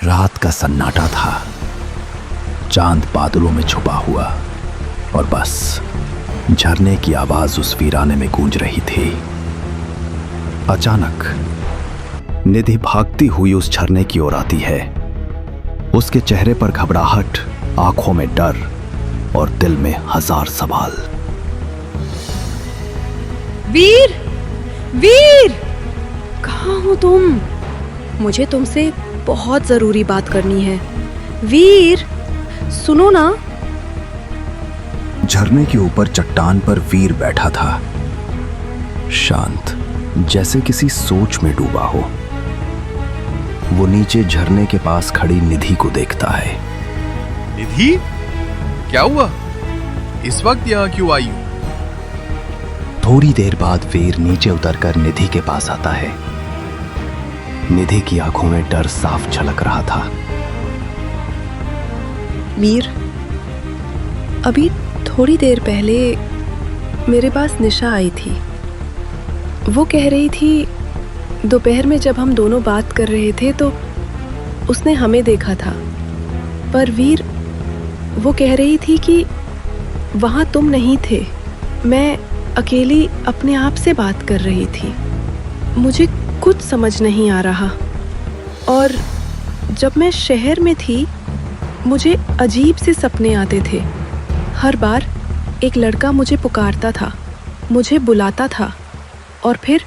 रात का सन्नाटा था, चांद बादलों में छुपा हुआ, और बस झरने की आवाज उस वीराने में गूंज रही थी। अचानक निधि भागती हुई उस झरने की ओर आती है। उसके चेहरे पर घबराहट, आंखों में डर और दिल में हजार सवाल। वीर, वीर, कहाँ हो तुम? मुझे तुमसे बहुत जरूरी बात करनी है। वीर, सुनो ना। झरने के ऊपर चट्टान पर वीर बैठा था, शांत, जैसे किसी सोच में डूबा हो। वो नीचे झरने के पास खड़ी निधि को देखता है। निधि, क्या हुआ? इस वक्त यहाँ क्यों आई हो? थोड़ी देर बाद वीर नीचे उतरकर निधि के पास आता है। निधि की आंखों में डर साफ झलक रहा था। वीर, अभी थोड़ी देर पहले मेरे पास निशा आई थी। वो कह रही थी, दोपहर में जब हम दोनों बात कर रहे थे तो उसने हमें देखा था। पर वीर, वो कह रही थी कि वहाँ तुम नहीं थे। मैं अकेली अपने आप से बात कर रही थी। मुझे कुछ समझ नहीं आ रहा। और जब मैं शहर में थी, मुझे अजीब से सपने आते थे। हर बार एक लड़का मुझे पुकारता था, मुझे बुलाता था, और फिर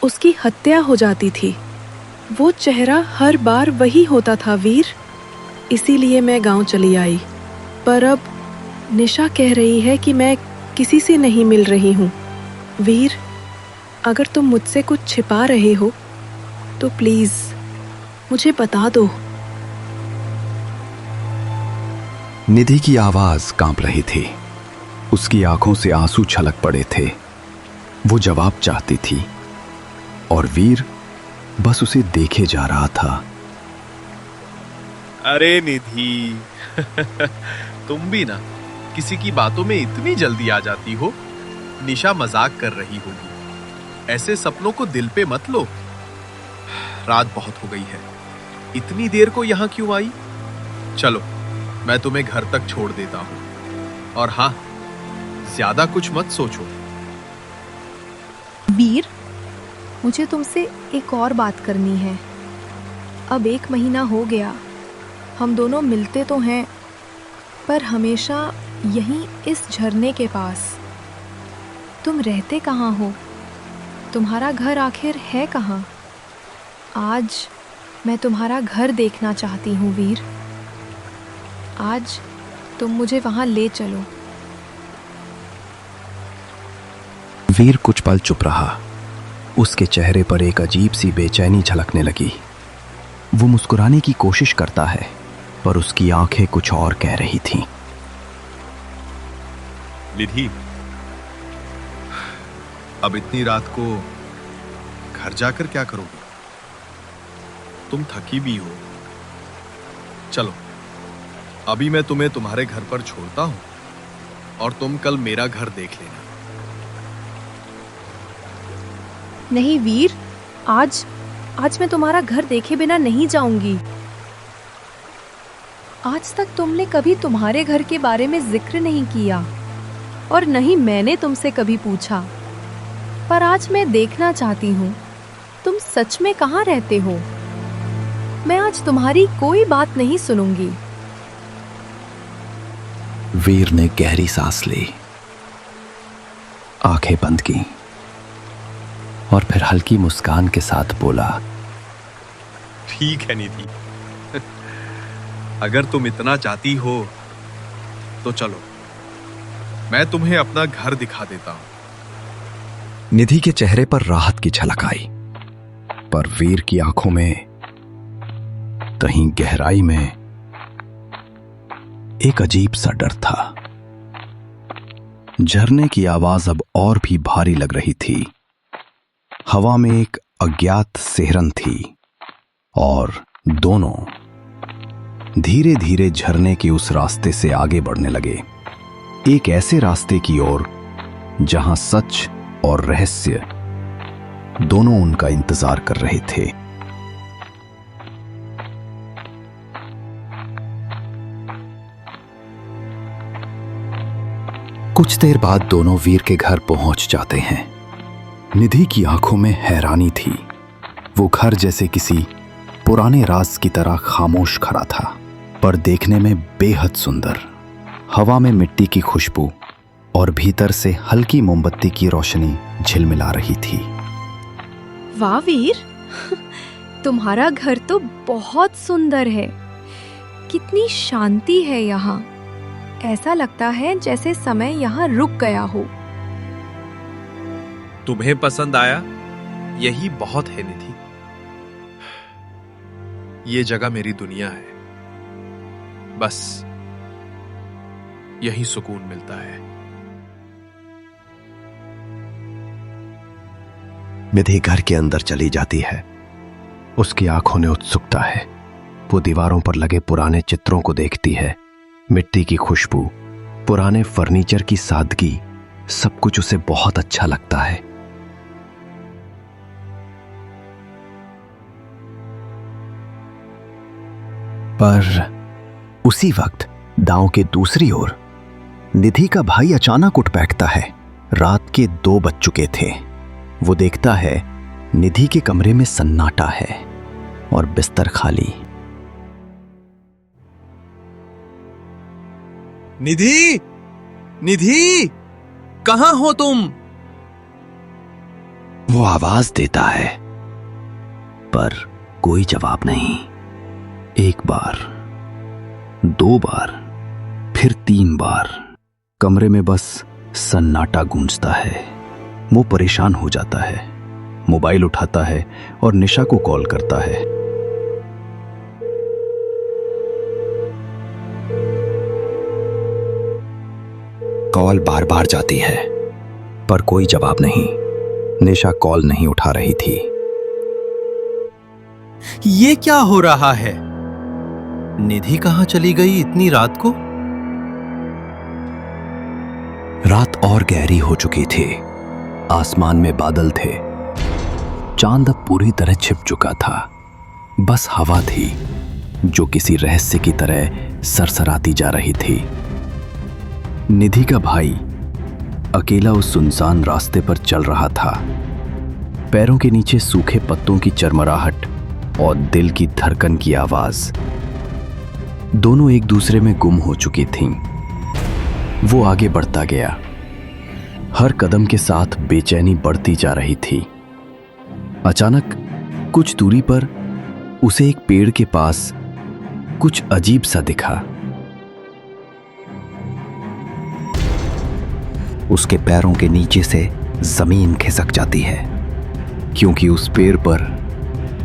उसकी हत्या हो जाती थी। वो चेहरा हर बार वही होता था वीर। इसीलिए मैं गांव चली आई। पर अब निशा कह रही है कि मैं किसी से नहीं मिल रही हूँ। वीर, अगर तुम मुझसे कुछ छिपा रहे हो तो प्लीज मुझे बता दो। निधि की आवाज कांप रही थी। उसकी आंखों से आंसू छलक पड़े थे। वो जवाब चाहती थी और वीर बस उसे देखे जा रहा था। अरे निधि, तुम भी ना किसी की बातों में इतनी जल्दी आ जाती हो। निशा मजाक कर रही होगी। ऐसे सपनों को दिल पे मत लो। रात बहुत हो गई है। इतनी देर को यहाँ क्यों आई? चलो, मैं तुम्हें घर तक छोड़ देता हूँ। और हाँ, ज्यादा कुछ मत सोचो। वीर, मुझे तुमसे एक और बात करनी है। अब 1 महीना हो गया, हम दोनों मिलते तो हैं, पर हमेशा यहीं इस झरने के पास। तुम रहते कहाँ हो? तुम्हारा घर आखिर है कहाँ? आज मैं तुम्हारा घर देखना चाहती हूँ वीर। आज तुम मुझे वहाँ ले चलो। वीर कुछ पल चुप रहा। उसके चेहरे पर एक अजीब सी बेचैनी झलकने लगी। वो मुस्कुराने की कोशिश करता है, पर उसकी आंखें कुछ और कह रही थीं। निधि, अब इतनी रात को घर जाकर क्या करोगी? तुम थकी भी हो। चलो, अभी मैं तुम्हें तुम्हारे घर पर छोड़ता हूं और तुम कल मेरा घर देख लेना। नहीं वीर, आज मैं तुम्हारा घर देखे बिना नहीं जाऊंगी। आज तक तुमने कभी तुम्हारे घर के बारे में जिक्र नहीं किया, और नहीं मैंने तुमसे कभी पूछा। पर आज मैं देखना चाहती हूँ, तुम सच में कहाँ रहते हो। मैं आज तुम्हारी कोई बात नहीं सुनूंगी। वीर ने गहरी सांस ली, आंखें बंद की और फिर हल्की मुस्कान के साथ बोला, ठीक है निधि, अगर तुम इतना चाहती हो तो चलो, मैं तुम्हें अपना घर दिखा देता हूं। निधि के चेहरे पर राहत की झलक आई, पर वीर की आंखों में कहीं गहराई में एक अजीब सा डर था। झरने की आवाज अब और भी भारी लग रही थी। हवा में एक अज्ञात सिहरन थी और दोनों धीरे धीरे झरने के उस रास्ते से आगे बढ़ने लगे, एक ऐसे रास्ते की ओर जहां सच और रहस्य दोनों उनका इंतजार कर रहे थे। कुछ देर बाद दोनों वीर के घर पहुंच जाते हैं। निधि की आंखों में हैरानी थी। वो घर जैसे किसी पुराने राज की तरह खामोश खड़ा था, पर देखने में बेहद सुंदर। हवा में मिट्टी की खुशबू और भीतर से हल्की मोमबत्ती की रोशनी झिलमिला रही थी। वाह वीर, तुम्हारा घर तो बहुत सुंदर है। कितनी शांति है यहाँ। ऐसा लगता है जैसे समय यहाँ रुक गया हो। तुम्हें पसंद आया? यही बहुत है निधि। ये जगह मेरी दुनिया है। बस यही सुकून मिलता है। निधि घर के अंदर चली जाती है। उसकी आंखों में उत्सुकता है। वो दीवारों पर लगे पुराने चित्रों को देखती है। मिट्टी की खुशबू, पुराने फर्नीचर की सादगी, सब कुछ उसे बहुत अच्छा लगता है। पर उसी वक्त दांव के दूसरी ओर निधि का भाई अचानक उठ बैठता है। रात के 2 बज चुके थे। वो देखता है निधि के कमरे में सन्नाटा है और बिस्तर खाली। निधि, निधि, कहां हो तुम? वो आवाज देता है, पर कोई जवाब नहीं। 1 बार, 2 बार, फिर 3 बार। कमरे में बस सन्नाटा गूंजता है। वो परेशान हो जाता है। मोबाइल उठाता है और निशा को कॉल करता है। कॉल बार बार जाती है, पर कोई जवाब नहीं। निशा कॉल नहीं उठा रही थी। ये क्या हो रहा है? निधि कहां चली गई इतनी रात को? रात और गहरी हो चुकी थी। आसमान में बादल थे। चांद अब पूरी तरह छिप चुका था। बस हवा थी जो किसी रहस्य की तरह सरसराती जा रही थी। निधि का भाई अकेला उस सुनसान रास्ते पर चल रहा था। पैरों के नीचे सूखे पत्तों की चरमराहट और दिल की धड़कन की आवाज, दोनों एक दूसरे में गुम हो चुकी थीं। वो आगे बढ़ता गया। हर कदम के साथ बेचैनी बढ़ती जा रही थी। अचानक कुछ दूरी पर उसे एक पेड़ के पास कुछ अजीब सा दिखा। उसके पैरों के नीचे से जमीन खिसक जाती है, क्योंकि उस पेड़ पर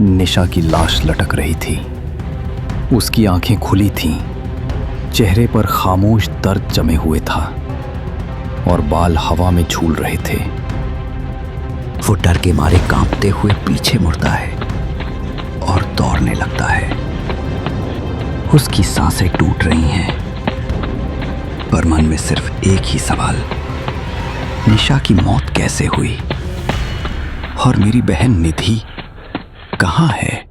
निशा की लाश लटक रही थी। उसकी आंखें खुली थीं, चेहरे पर खामोश दर्द जमे हुए था और बाल हवा में झूल रहे थे। वो डर के मारे कांपते हुए पीछे मुड़ता है और दौड़ने लगता है। उसकी सांसें टूट रही हैं, पर मन में सिर्फ एक ही सवाल, निशा की मौत कैसे हुई? और मेरी बहन निधि कहाँ है?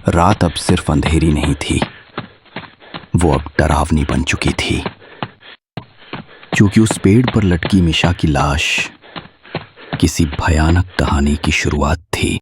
रात अब सिर्फ अंधेरी नहीं थी, वो अब डरावनी बन चुकी थी, क्योंकि उस पेड़ पर लटकी निशा की लाश किसी भयानक कहानी की शुरुआत थी।